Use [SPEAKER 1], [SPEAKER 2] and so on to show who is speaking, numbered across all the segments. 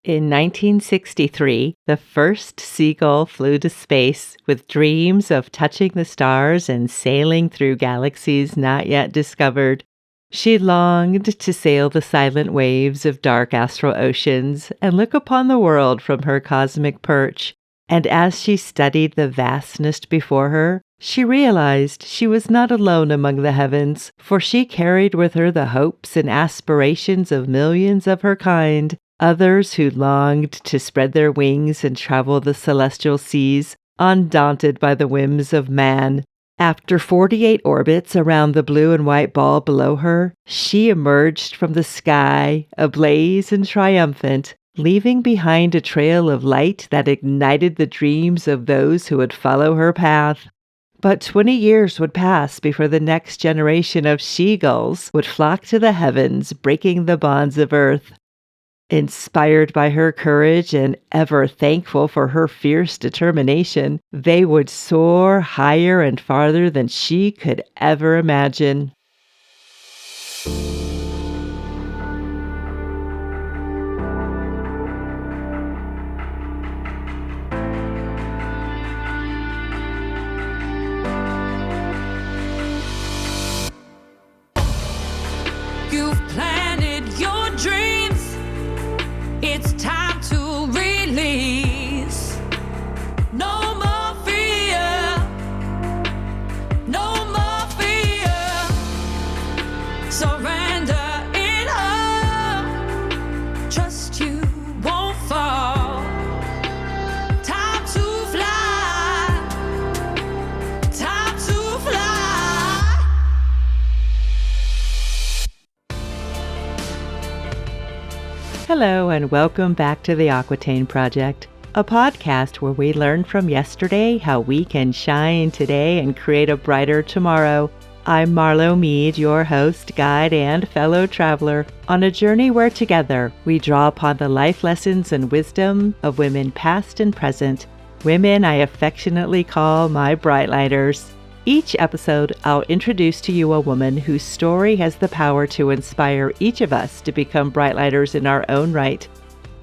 [SPEAKER 1] In 1963, the first seagull flew to space with dreams of touching the stars and sailing through galaxies not yet discovered. She longed to sail the silent waves of dark astral oceans and look upon the world from her cosmic perch. And as she studied the vastness before her, she realized she was not alone among the heavens, for she carried with her the hopes and aspirations of millions of her kind, others who longed to spread their wings and travel the celestial seas, undaunted by the whims of man. After 48 orbits around the blue and white ball below her, she emerged from the sky, ablaze and triumphant, leaving behind a trail of light that ignited the dreams of those who would follow her path. But 20 years would pass before the next generation of she-gulls would flock to the heavens, breaking the bonds of earth. Inspired by her courage and ever thankful for her fierce determination, they would soar higher and farther than she could ever imagine.
[SPEAKER 2] You've planted your dreams. It's time to release. No more fear. No more fear. Surrender in her. Trust you won't fall. Time to fly. Time to fly.
[SPEAKER 1] Hello and welcome back to the Aquitaine Project, a podcast where we learn from yesterday how we can shine today and create a brighter tomorrow. I'm Marlo Mead, your host, guide, and fellow traveler on a journey where together we draw upon the life lessons and wisdom of women past and present, women I affectionately call my Brightlighters. Each episode, I'll introduce to you a woman whose story has the power to inspire each of us to become Brightlighters in our own right.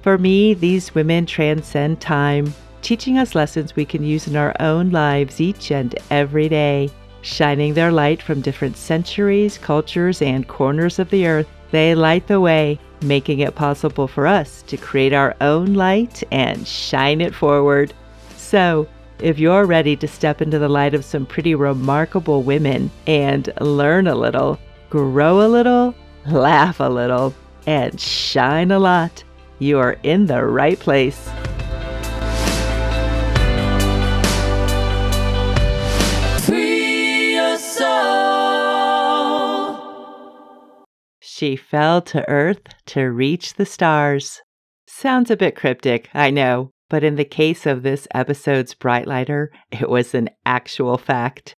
[SPEAKER 1] For me, these women transcend time, teaching us lessons we can use in our own lives each and every day. Shining their light from different centuries, cultures, and corners of the earth, they light the way, making it possible for us to create our own light and shine it forward. So, if you're ready to step into the light of some pretty remarkable women and learn a little, grow a little, laugh a little, and shine a lot, you are in the right place.
[SPEAKER 2] Free your soul.
[SPEAKER 1] She fell to earth to reach the stars. Sounds a bit cryptic, I know. But in the case of this episode's Brightlighter, it was an actual fact.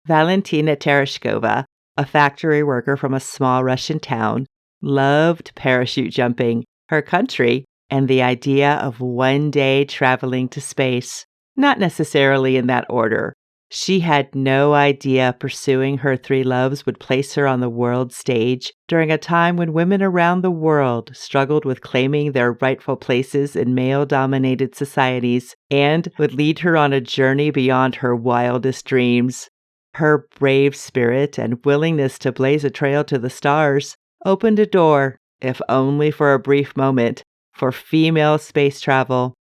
[SPEAKER 1] Valentina Tereshkova, a factory worker from a small Russian town, loved parachute jumping, her country, and the idea of one day traveling to space. Not necessarily in that order. She had no idea pursuing her three loves would place her on the world stage during a time when women around the world struggled with claiming their rightful places in male-dominated societies and would lead her on a journey beyond her wildest dreams. Her brave spirit and willingness to blaze a trail to the stars opened a door, if only for a brief moment, for female space travel.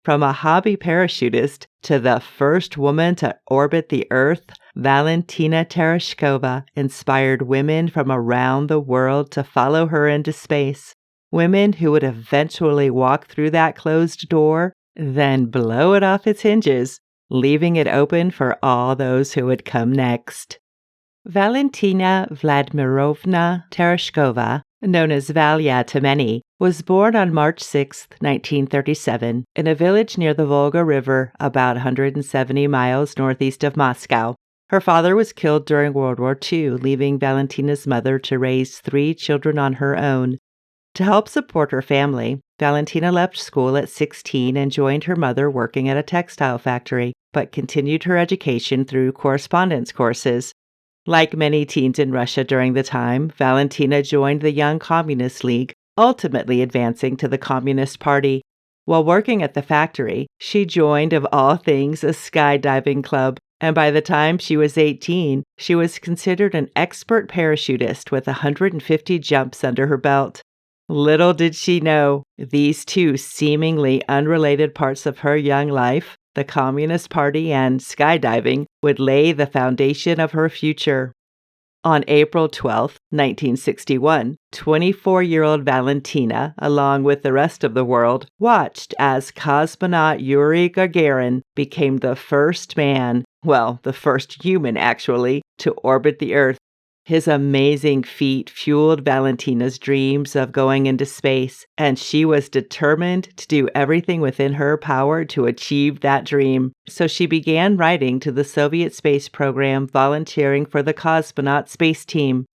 [SPEAKER 1] From a hobby parachutist to the first woman to orbit the Earth, Valentina Tereshkova inspired women from around the world to follow her into space. Women who would eventually walk through that closed door, then blow it off its hinges, leaving it open for all those who would come next. Valentina Vladimirovna Tereshkova, known as Valya to many, was born on March 6, 1937, in a village near the Volga River, about 170 miles northeast of Moscow. Her father was killed during World War II, leaving Valentina's mother to raise 3 children on her own. To help support her family, Valentina left school at 16 and joined her mother working at a textile factory, but continued her education through correspondence courses. Like many teens in Russia during the time, Valentina joined the Young Communist League, ultimately advancing to the Communist Party. While working at the factory, she joined, of all things, a skydiving club, and by the time she was 18, she was considered an expert parachutist with 150 jumps under her belt. Little did she know, these two seemingly unrelated parts of her young life, the Communist Party and skydiving, would lay the foundation of her future. On April 12, 1961, 24-year-old Valentina, along with the rest of the world, watched as cosmonaut Yuri Gagarin became the first man, well, the first human actually, to orbit the Earth. His amazing feat fueled Valentina's dreams of going into space, and she was determined to do everything within her power to achieve that dream. So she began writing to the Soviet space program, volunteering for the cosmonaut space team.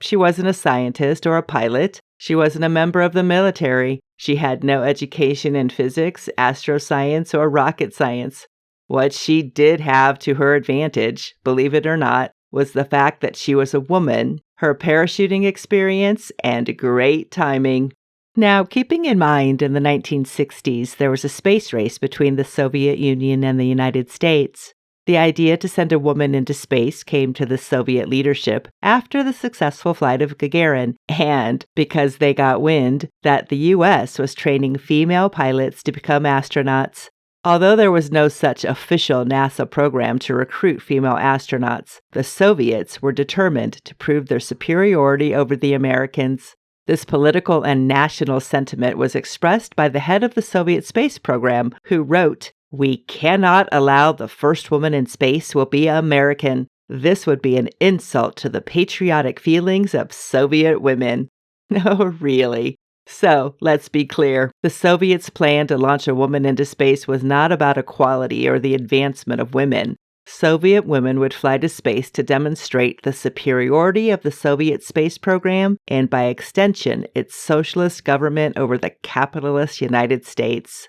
[SPEAKER 1] She wasn't a scientist or a pilot. She wasn't a member of the military. She had no education in physics, astroscience, or rocket science. What she did have to her advantage, believe it or not, was the fact that she was a woman, her parachuting experience, and great timing. Now, keeping in mind in the 1960s there was a space race between the Soviet Union and the United States, the idea to send a woman into space came to the Soviet leadership after the successful flight of Gagarin, and because they got wind that the U.S. was training female pilots to become astronauts. Although there was no such official NASA program to recruit female astronauts, the Soviets were determined to prove their superiority over the Americans. This political and national sentiment was expressed by the head of the Soviet space program, who wrote, "We cannot allow the first woman in space will be American. This would be an insult to the patriotic feelings of Soviet women." No, really. So, let's be clear, the Soviets' plan to launch a woman into space was not about equality or the advancement of women. Soviet women would fly to space to demonstrate the superiority of the Soviet space program and, by extension, its socialist government over the capitalist United States.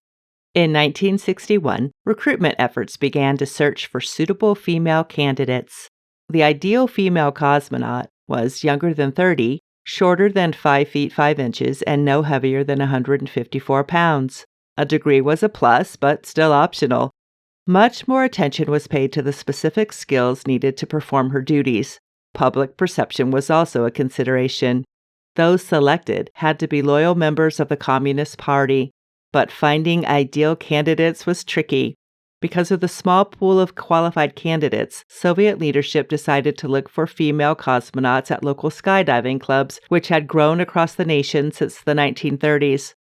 [SPEAKER 1] In 1961, recruitment efforts began to search for suitable female candidates. The ideal female cosmonaut was younger than 30, shorter than 5 feet 5 inches, and no heavier than 154 pounds. A degree was a plus, but still optional. Much more attention was paid to the specific skills needed to perform her duties. Public perception was also a consideration. Those selected had to be loyal members of the Communist Party, but finding ideal candidates was tricky. Because of the small pool of qualified candidates, Soviet leadership decided to look for female cosmonauts at local skydiving clubs, which had grown across the nation since the 1930s.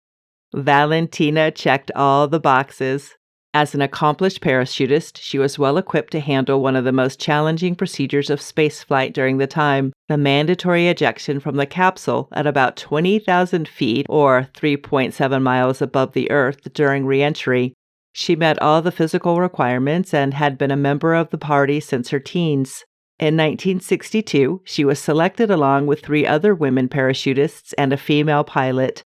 [SPEAKER 1] Valentina checked all the boxes. As an accomplished parachutist, she was well equipped to handle one of the most challenging procedures of spaceflight during the time, the mandatory ejection from the capsule at about 20,000 feet or 3.7 miles above the Earth during re-entry. She met all the physical requirements and had been a member of the party since her teens. In 1962, she was selected along with 3 other women parachutists and a female pilot.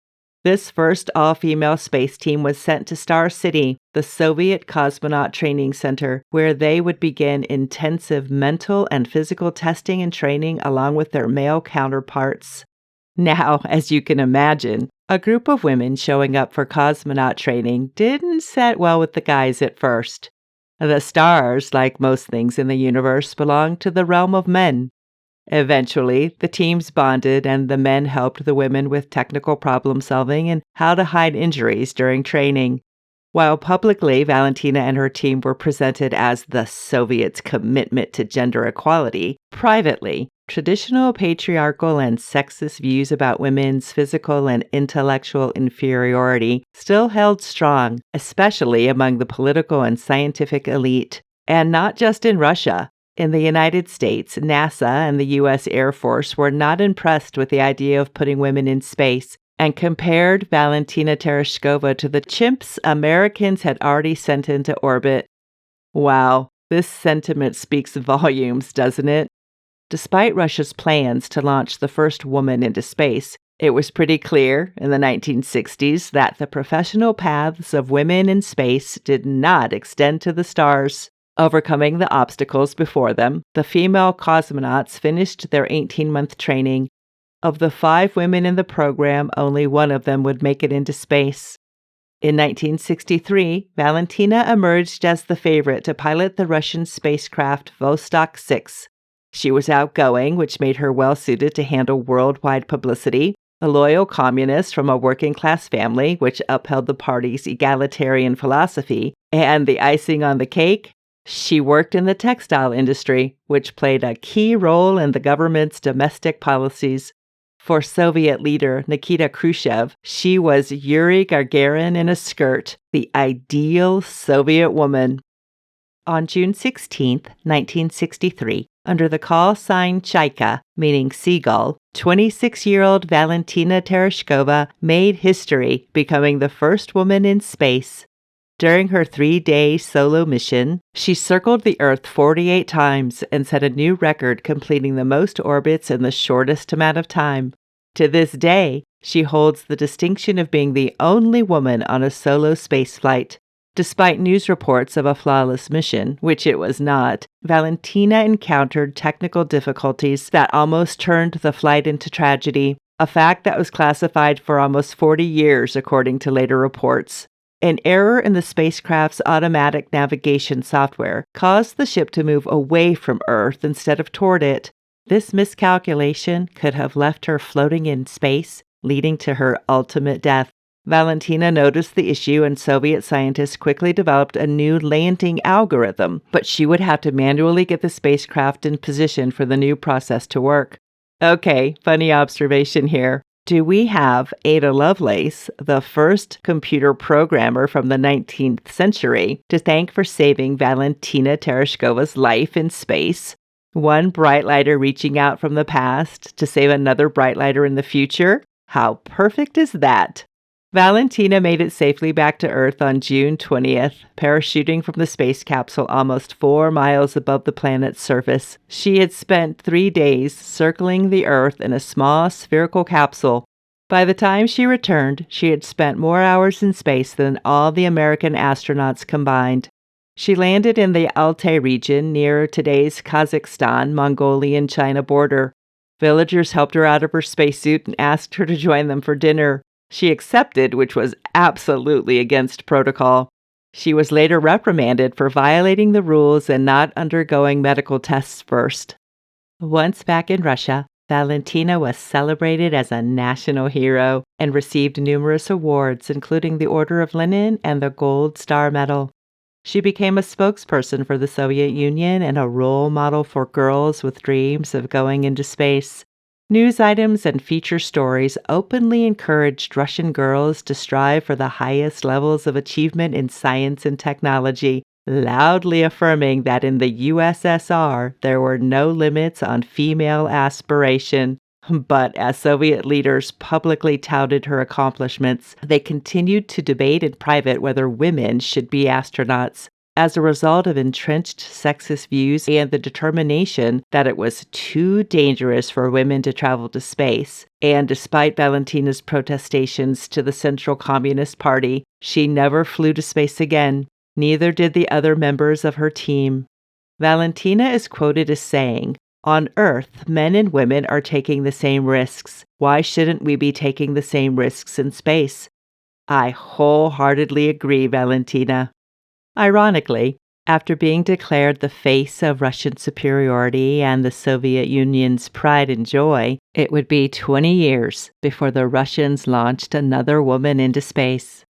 [SPEAKER 1] This first all-female space team was sent to Star City, the Soviet cosmonaut training center, where they would begin intensive mental and physical testing and training along with their male counterparts. Now, as you can imagine, a group of women showing up for cosmonaut training didn't set well with the guys at first. The stars, like most things in the universe, belong to the realm of men. Eventually, the teams bonded and the men helped the women with technical problem solving and how to hide injuries during training. While publicly Valentina and her team were presented as the Soviets' commitment to gender equality, privately, traditional patriarchal and sexist views about women's physical and intellectual inferiority still held strong, especially among the political and scientific elite. And not just in Russia. In the United States, NASA and the U.S. Air Force were not impressed with the idea of putting women in space and compared Valentina Tereshkova to the chimps Americans had already sent into orbit. Wow, this sentiment speaks volumes, doesn't it? Despite Russia's plans to launch the first woman into space, it was pretty clear in the 1960s that the professional paths of women in space did not extend to the stars. Overcoming the obstacles before them, the female cosmonauts finished their 18-month training. Of the 5 women in the program, only one of them would make it into space. In 1963, Valentina emerged as the favorite to pilot the Russian spacecraft Vostok 6. She was outgoing, which made her well-suited to handle worldwide publicity, a loyal communist from a working-class family, which upheld the party's egalitarian philosophy, and the icing on the cake, she worked in the textile industry, which played a key role in the government's domestic policies. For Soviet leader Nikita Khrushchev, she was Yuri Gagarin in a skirt, the ideal Soviet woman. On June 16, 1963, under the call sign Chaika, meaning seagull, 26-year-old Valentina Tereshkova made history, becoming the first woman in space. During her 3-day solo mission, she circled the Earth 48 times and set a new record, completing the most orbits in the shortest amount of time. To this day, she holds the distinction of being the only woman on a solo spaceflight. Despite news reports of a flawless mission, which it was not, Valentina encountered technical difficulties that almost turned the flight into tragedy, a fact that was classified for almost 40 years according to later reports. An error in the spacecraft's automatic navigation software caused the ship to move away from Earth instead of toward it. This miscalculation could have left her floating in space, leading to her ultimate death. Valentina noticed the issue, and Soviet scientists quickly developed a new landing algorithm, but she would have to manually get the spacecraft in position for the new process to work. Okay, funny observation here. Do we have Ada Lovelace, the first computer programmer from the 19th century, to thank for saving Valentina Tereshkova's life in space? One bright lighter reaching out from the past to save another bright lighter in the future? How perfect is that? Valentina made it safely back to Earth on June 20th, parachuting from the space capsule almost 4 miles above the planet's surface. She had spent 3 days circling the Earth in a small spherical capsule. By the time she returned, she had spent more hours in space than all the American astronauts combined. She landed in the Altai region near today's Kazakhstan, Mongolian China border. Villagers helped her out of her spacesuit and asked her to join them for dinner. She accepted, which was absolutely against protocol. She was later reprimanded for violating the rules and not undergoing medical tests first. Once back in Russia, Valentina was celebrated as a national hero and received numerous awards, including the Order of Lenin and the Gold Star Medal. She became a spokesperson for the Soviet Union and a role model for girls with dreams of going into space. News items and feature stories openly encouraged Russian girls to strive for the highest levels of achievement in science and technology, loudly affirming that in the USSR there were no limits on female aspiration. But as Soviet leaders publicly touted her accomplishments, they continued to debate in private whether women should be astronauts. As a result of entrenched sexist views and the determination that it was too dangerous for women to travel to space, and despite Valentina's protestations to the Central Communist Party, she never flew to space again. Neither did the other members of her team. Valentina is quoted as saying, "On Earth, men and women are taking the same risks. Why shouldn't we be taking the same risks in space?" I wholeheartedly agree, Valentina. Ironically, after being declared the face of Russian superiority and the Soviet Union's pride and joy, it would be 20 years before the Russians launched another woman into space.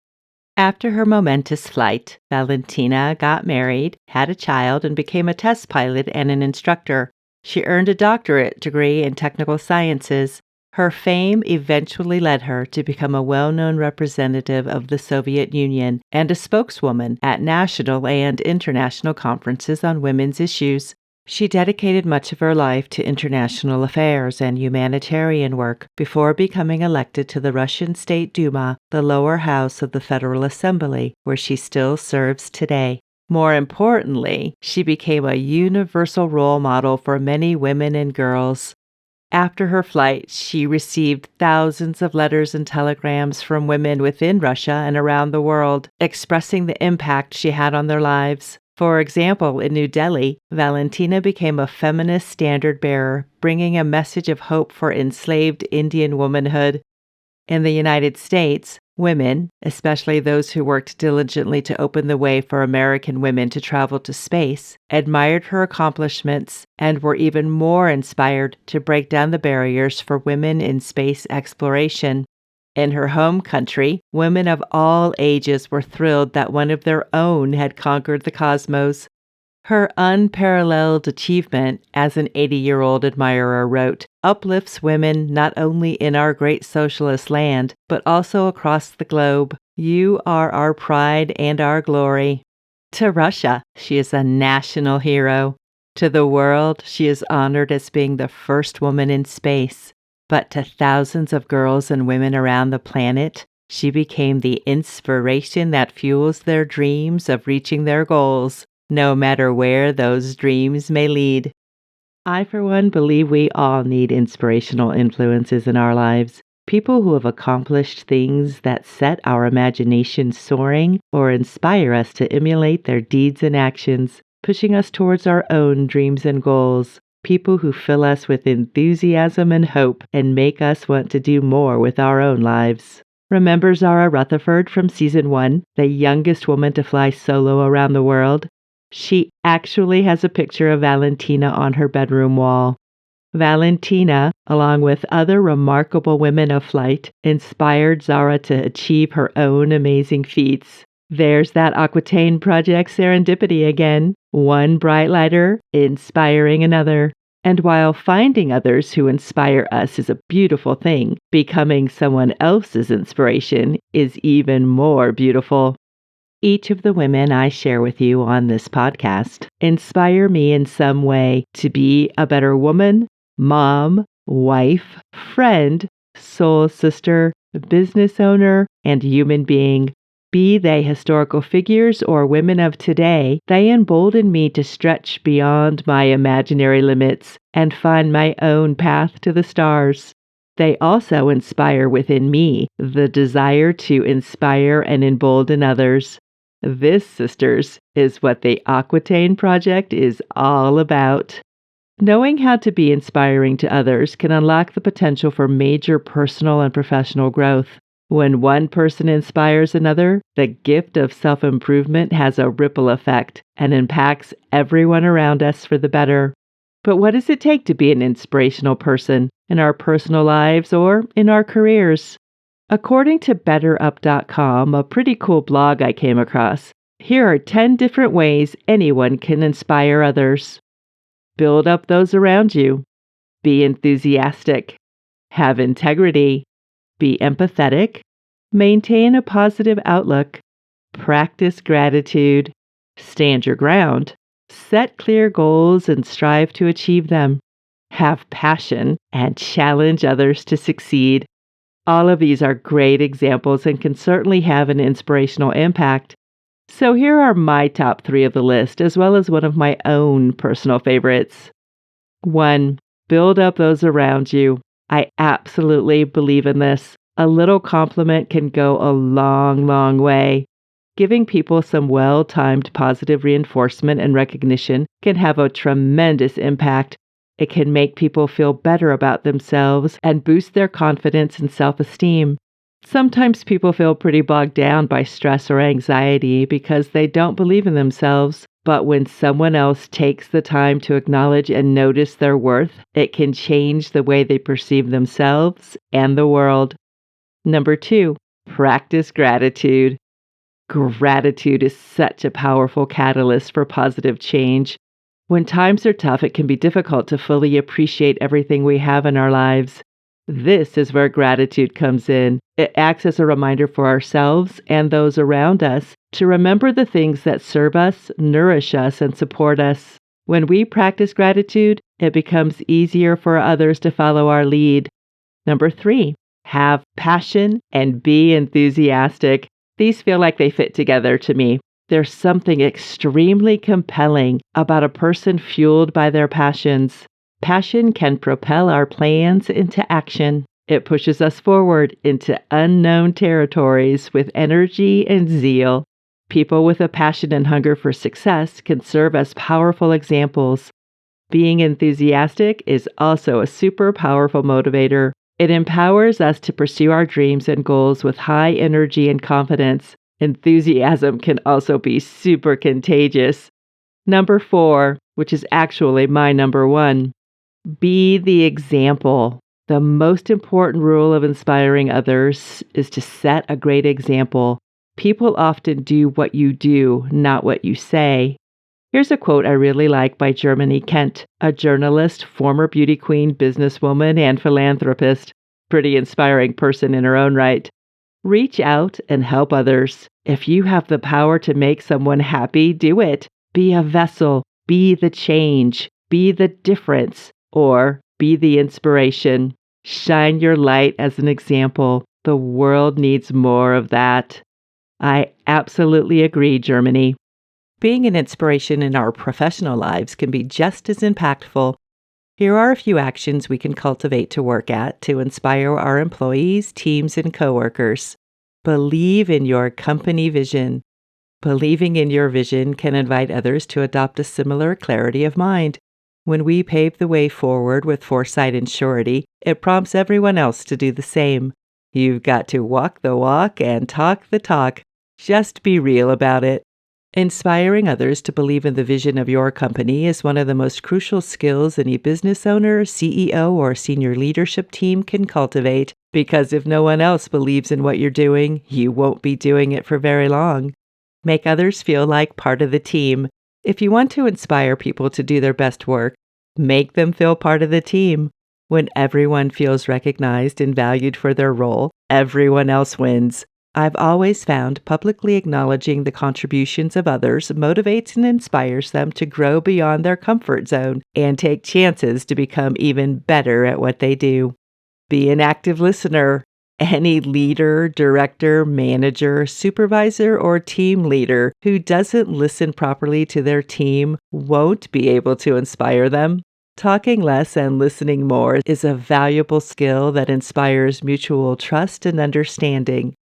[SPEAKER 1] After her momentous flight, Valentina got married, had a child, and became a test pilot and an instructor. She earned a doctorate degree in technical sciences. Her fame eventually led her to become a well-known representative of the Soviet Union and a spokeswoman at national and international conferences on women's issues. She dedicated much of her life to international affairs and humanitarian work before becoming elected to the Russian State Duma, the lower house of the Federal Assembly, where she still serves today. More importantly, she became a universal role model for many women and girls. After her flight, she received thousands of letters and telegrams from women within Russia and around the world, expressing the impact she had on their lives. For example, in New Delhi, Valentina became a feminist standard bearer, bringing a message of hope for enslaved Indian womanhood. In the United States, women, especially those who worked diligently to open the way for American women to travel to space, admired her accomplishments and were even more inspired to break down the barriers for women in space exploration. In her home country, women of all ages were thrilled that one of their own had conquered the cosmos. Her unparalleled achievement, as an 80-year-old admirer wrote, uplifts women not only in our great socialist land, but also across the globe. You are our pride and our glory. To Russia, she is a national hero. To the world, she is honored as being the first woman in space. But to thousands of girls and women around the planet, she became the inspiration that fuels their dreams of reaching their goals, no matter where those dreams may lead. I, for one, believe we all need inspirational influences in our lives. People who have accomplished things that set our imagination soaring or inspire us to emulate their deeds and actions, pushing us towards our own dreams and goals. People who fill us with enthusiasm and hope and make us want to do more with our own lives. Remember Zara Rutherford from Season 1, the youngest woman to fly solo around the world? She actually has a picture of Valentina on her bedroom wall. Valentina, along with other remarkable women of flight, inspired Zara to achieve her own amazing feats. There's that Aquitaine Project serendipity again, one bright lighter inspiring another. And while finding others who inspire us is a beautiful thing, becoming someone else's inspiration is even more beautiful. Each of the women I share with you on this podcast inspire me in some way to be a better woman, mom, wife, friend, soul sister, business owner, and human being. Be they historical figures or women of today, they embolden me to stretch beyond my imaginary limits and find my own path to the stars. They also inspire within me the desire to inspire and embolden others. This, sisters, is what the Aquitaine Project is all about. Knowing how to be inspiring to others can unlock the potential for major personal and professional growth. When one person inspires another, the gift of self-improvement has a ripple effect and impacts everyone around us for the better. But what does it take to be an inspirational person in our personal lives or in our careers? According to BetterUp.com, a pretty cool blog I came across, here are 10 different ways anyone can inspire others. Build up those around you. Be enthusiastic. Have integrity. Be empathetic. Maintain a positive outlook. Practice gratitude. Stand your ground. Set clear goals and strive to achieve them. Have passion and challenge others to succeed. All of these are great examples and can certainly have an inspirational impact. So here are my top 3 of the list, as well as one of my own personal favorites. 1. Build up those around you. I absolutely believe in this. A little compliment can go a long, long way. Giving people some well-timed positive reinforcement and recognition can have a tremendous impact. It can make people feel better about themselves and boost their confidence and self-esteem. Sometimes people feel pretty bogged down by stress or anxiety because they don't believe in themselves. But when someone else takes the time to acknowledge and notice their worth, it can change the way they perceive themselves and the world. 2, practice gratitude. Gratitude is such a powerful catalyst for positive change. When times are tough, it can be difficult to fully appreciate everything we have in our lives. This is where gratitude comes in. It acts as a reminder for ourselves and those around us to remember the things that serve us, nourish us, and support us. When we practice gratitude, it becomes easier for others to follow our lead. 3, have passion and be enthusiastic. These feel like they fit together to me. There's something extremely compelling about a person fueled by their passions. Passion can propel our plans into action. It pushes us forward into unknown territories with energy and zeal. People with a passion and hunger for success can serve as powerful examples. Being enthusiastic is also a super powerful motivator. It empowers us to pursue our dreams and goals with high energy and confidence. Enthusiasm can also be super contagious. Number 4, which is actually my number 1, be the example. The most important rule of inspiring others is to set a great example. People often do what you do, not what you say. Here's a quote I really like by Germany Kent, a journalist, former beauty queen, businesswoman, and philanthropist. Pretty inspiring person in her own right. Reach out and help others. If you have the power to make someone happy, do it. Be a vessel. Be the change. Be the difference. Or be the inspiration. Shine your light as an example. The world needs more of that. I absolutely agree, Germany. Being an inspiration in our professional lives can be just as impactful. Here are a few actions we can cultivate to work at to inspire our employees, teams, and coworkers. Believe in your company vision. Believing in your vision can invite others to adopt a similar clarity of mind. When we pave the way forward with foresight and surety, it prompts everyone else to do the same. You've got to walk the walk and talk the talk. Just be real about it. Inspiring others to believe in the vision of your company is one of the most crucial skills any business owner, CEO, or senior leadership team can cultivate, because if no one else believes in what you're doing, you won't be doing it for very long. Make others feel like part of the team. If you want to inspire people to do their best work, make them feel part of the team. When everyone feels recognized and valued for their role, everyone else wins. I've always found publicly acknowledging the contributions of others motivates and inspires them to grow beyond their comfort zone and take chances to become even better at what they do. Be an active listener. Any leader, director, manager, supervisor, or team leader who doesn't listen properly to their team won't be able to inspire them. Talking less and listening more is a valuable skill that inspires mutual trust and understanding.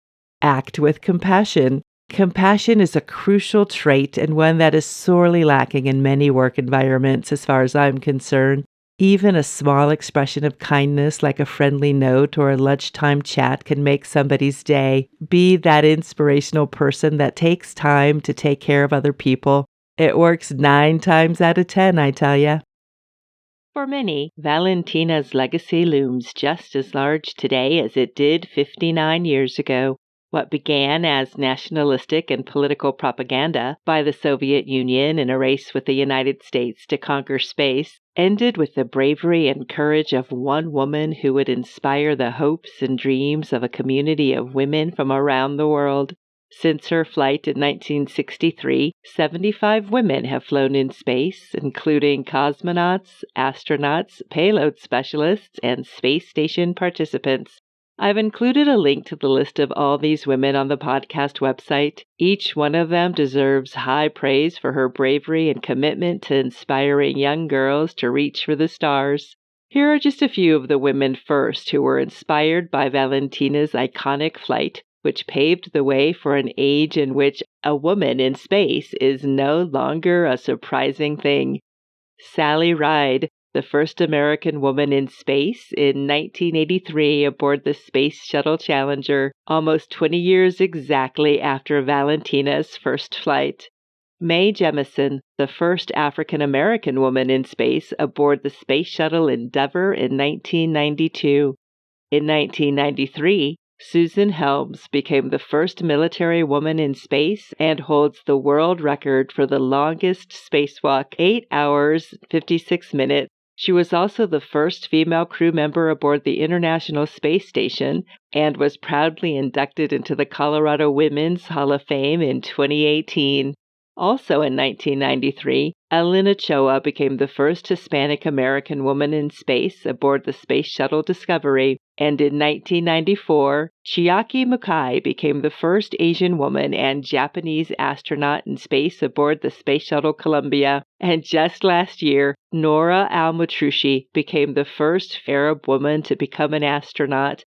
[SPEAKER 1] Act with compassion. Compassion is a crucial trait and one that is sorely lacking in many work environments as far as I'm concerned. Even a small expression of kindness like a friendly note or a lunchtime chat can make somebody's day. Be that inspirational person that takes time to take care of other people. It works 9 times out of 10, I tell ya. For many, Valentina's legacy looms just as large today as it did 59 years ago. What began as nationalistic and political propaganda by the Soviet Union in a race with the United States to conquer space ended with the bravery and courage of one woman who would inspire the hopes and dreams of a community of women from around the world. Since her flight in 1963, 75 women have flown in space, including cosmonauts, astronauts, payload specialists, and space station participants. I've included a link to the list of all these women on the podcast website. Each one of them deserves high praise for her bravery and commitment to inspiring young girls to reach for the stars. Here are just a few of the women first who were inspired by Valentina's iconic flight, which paved the way for an age in which a woman in space is no longer a surprising thing. Sally Ride, the first American woman in space in 1983 aboard the Space Shuttle Challenger, almost 20 years exactly after Valentina's first flight. Mae Jemison, the first African American woman in space aboard the Space Shuttle Endeavour in 1992. In 1993, Susan Helms became the first military woman in space and holds the world record for the longest spacewalk, 8 hours, 56 minutes. She was also the first female crew member aboard the International Space Station and was proudly inducted into the Colorado Women's Hall of Fame in 2018. Also in 1993, Ellen Ochoa became the first Hispanic American woman in space aboard the Space Shuttle Discovery, and in 1994, Chiaki Mukai became the first Asian woman and Japanese astronaut in space aboard the Space Shuttle Columbia. And just last year, Nora Al-Matrushi became the first Arab woman to become an astronaut.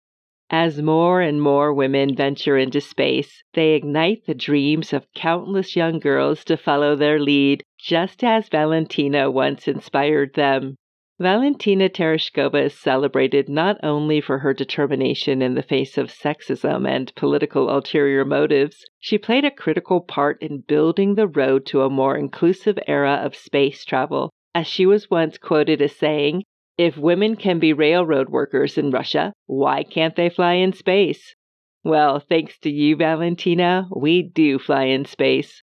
[SPEAKER 1] As more and more women venture into space, they ignite the dreams of countless young girls to follow their lead, just as Valentina once inspired them. Valentina Tereshkova is celebrated not only for her determination in the face of sexism and political ulterior motives, she played a critical part in building the road to a more inclusive era of space travel, as she was once quoted as saying, "If women can be railroad workers in Russia, why can't they fly in space?" Well, thanks to you, Valentina, we do fly in space.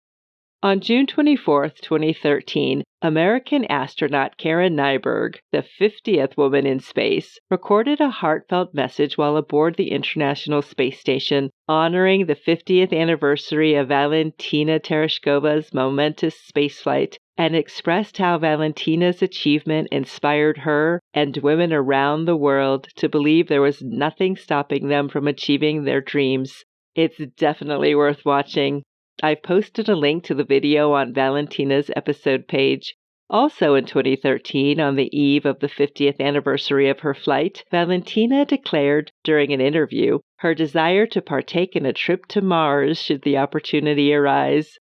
[SPEAKER 1] On June 24, 2013, American astronaut Karen Nyberg, the 50th woman in space, recorded a heartfelt message while aboard the International Space Station, honoring the 50th anniversary of Valentina Tereshkova's momentous spaceflight, and expressed how Valentina's achievement inspired her and women around the world to believe there was nothing stopping them from achieving their dreams. It's definitely worth watching. I've posted a link to the video on Valentina's episode page. Also in 2013, on the eve of the 50th anniversary of her flight, Valentina declared during an interview her desire to partake in a trip to Mars should the opportunity arise.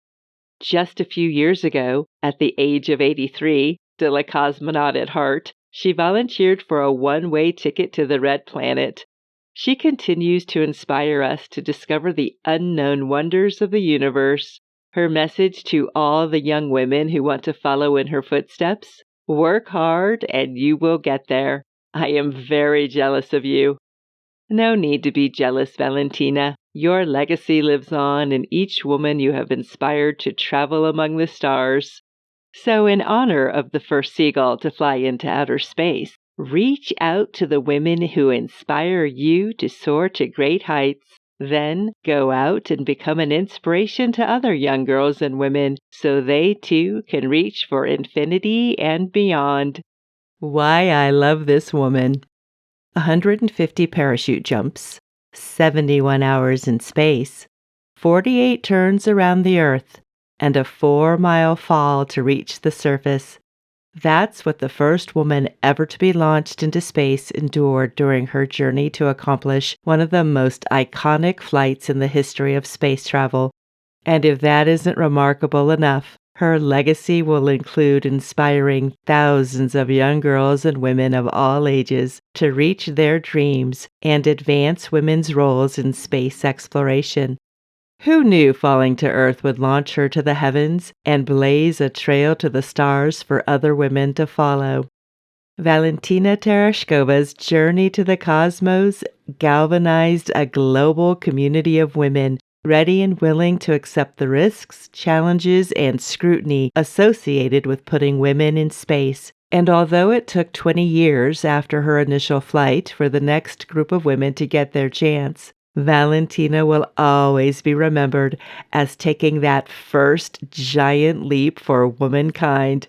[SPEAKER 1] Just a few years ago, at the age of 83, still a cosmonaut at heart, she volunteered for a one-way ticket to the Red Planet. She continues to inspire us to discover the unknown wonders of the universe. Her message to all the young women who want to follow in her footsteps: work hard and you will get there. I am very jealous of you. No need to be jealous, Valentina. Your legacy lives on in each woman you have inspired to travel among the stars. So in honor of the first seagull to fly into outer space, reach out to the women who inspire you to soar to great heights. Then go out and become an inspiration to other young girls and women so they too can reach for infinity and beyond. Why I love this woman. 150 parachute jumps, 71 hours in space, 48 turns around the Earth, and a 4-mile fall to reach the surface. That's what the first woman ever to be launched into space endured during her journey to accomplish one of the most iconic flights in the history of space travel. And if that isn't remarkable enough, her legacy will include inspiring thousands of young girls and women of all ages to reach their dreams and advance women's roles in space exploration. Who knew falling to Earth would launch her to the heavens and blaze a trail to the stars for other women to follow? Valentina Tereshkova's journey to the cosmos galvanized a global community of women ready and willing to accept the risks, challenges, and scrutiny associated with putting women in space. And although it took 20 years after her initial flight for the next group of women to get their chance, Valentina will always be remembered as taking that first giant leap for womankind.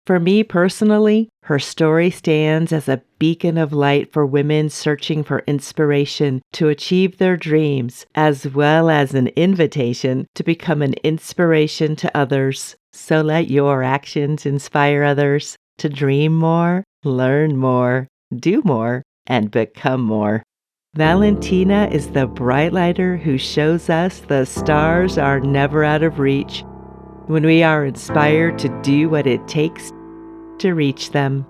[SPEAKER 1] For me personally, her story stands as a beacon of light for women searching for inspiration to achieve their dreams, as well as an invitation to become an inspiration to others. So let your actions inspire others to dream more, learn more, do more, and become more. Valentina is the bright lighter who shows us the stars are never out of reach when we are inspired to do what it takes to reach them.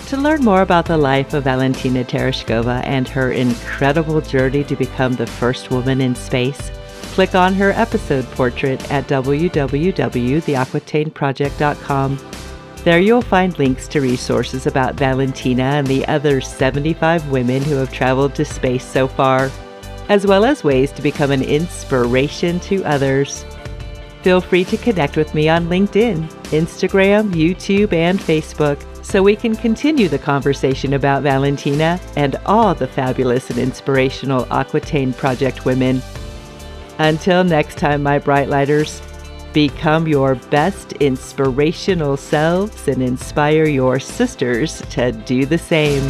[SPEAKER 1] To learn more about the life of Valentina Tereshkova and her incredible journey to become the first woman in space, click on her episode portrait at www.theaquatainproject.com. There you'll find links to resources about Valentina and the other 75 women who have traveled to space so far, as well as ways to become an inspiration to others. Feel free to connect with me on LinkedIn, Instagram, YouTube, and Facebook so we can continue the conversation about Valentina and all the fabulous and inspirational Aquitaine Project women. Until next time, my bright lighters, become your best inspirational selves and inspire your sisters to do the same.